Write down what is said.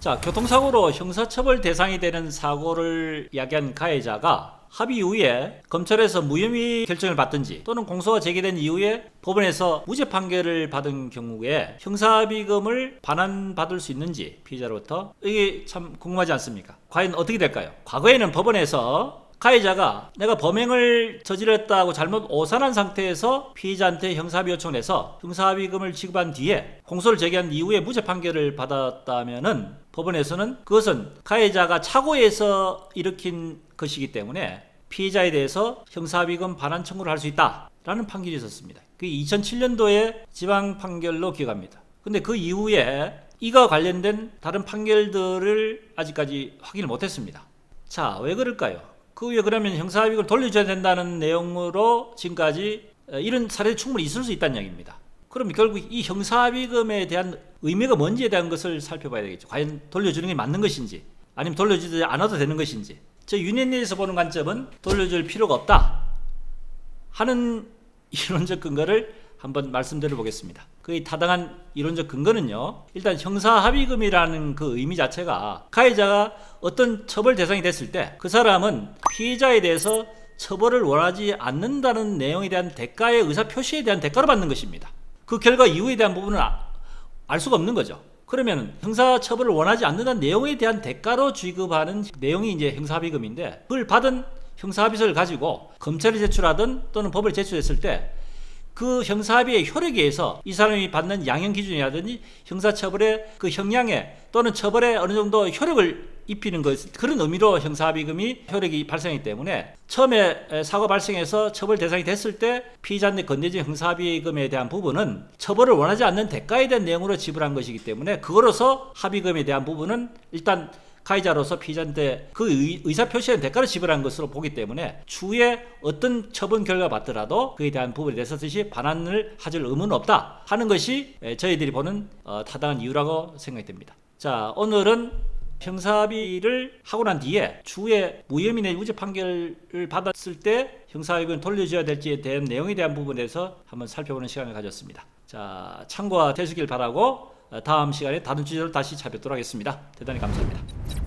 자, 교통사고로 형사처벌 대상이 되는 사고를 이야기한 가해자가 합의 이후에 검찰에서 무혐의 결정을 받든지 또는 공소가 제기된 이후에 법원에서 무죄 판결을 받은 경우에 형사합의금을 반환받을 수 있는지 피의자로부터 이게 참 궁금하지 않습니까? 과연 어떻게 될까요? 과거에는 법원에서 가해자가 내가 범행을 저질렀다고 잘못 오산한 상태에서 피의자한테 형사합의 요청을 해서 형사합의금을 지급한 뒤에 공소를 제기한 이후에 무죄 판결을 받았다면은 법원에서는 그것은 가해자가 착오해서 일으킨 것이기 때문에 피의자에 대해서 형사합의금 반환 청구를 할 수 있다라는 판결이 있었습니다. 그게 2007년도의 지방 판결로 기억합니다. 근데 그 이후에 이와 관련된 다른 판결들을 아직까지 확인을 못했습니다. 자, 왜 그럴까요? 그 후에 그러면 형사합의금을 돌려줘야 된다는 내용으로 지금까지 이런 사례도 충분히 있을 수 있다는 이야기입니다. 그럼 결국 이 형사합의금에 대한 의미가 뭔지에 대한 것을 살펴봐야 되겠죠. 과연 돌려주는 게 맞는 것인지 아니면 돌려주지 않아도 되는 것인지. 저 윤회에서 보는 관점은 돌려줄 필요가 없다 하는 이론적 근거를 한번 말씀드려 보겠습니다. 그의 타당한 이론적 근거는요, 일단 형사합의금이라는 그 의미 자체가 가해자가 어떤 처벌 대상이 됐을 때 그 사람은 피해자에 대해서 처벌을 원하지 않는다는 내용에 대한 대가의 의사표시에 대한 대가로 받는 것입니다. 그 결과 이유에 대한 부분은 알 수가 없는 거죠. 그러면 형사처벌을 원하지 않는다는 내용에 대한 대가로 지급하는 내용이 이제 형사합의금인데, 그걸 받은 형사합의서를 가지고 검찰에 제출하든 또는 법원에 제출했을 때 그 형사합의의 효력에 의해서 이 사람이 받는 양형 기준이라든지 형사처벌의 그 형량에 또는 처벌에 어느 정도 효력을 입히는 것, 그런 의미로 형사합의금이 효력이 발생하기 때문에 처음에 사고 발생해서 처벌 대상이 됐을 때 피의자한테 건네진 형사합의금에 대한 부분은 처벌을 원하지 않는 대가에 대한 내용으로 지불한 것이기 때문에 그거로서 합의금에 대한 부분은 일단 가해자로서 피의자한테 그 의사표시의 대가를 지불한 것으로 보기 때문에 추후에 어떤 처분 결과 받더라도 그에 대한 부분에 대해서 다시 반환을 하실 의무는 없다 하는 것이 저희들이 보는 타당한 이유라고 생각이 됩니다. 자, 오늘은 형사합의를 하고 난 뒤에 추후에 무혐의 내지 무죄 판결을 받았을 때 형사합의금을 돌려줘야 될지에 대한 내용에 대한 부분에서 한번 살펴보는 시간을 가졌습니다. 자, 참고가 되시길 바라고 다음 시간에 다른 주제로 다시 찾아뵙도록 하겠습니다. 대단히 감사합니다.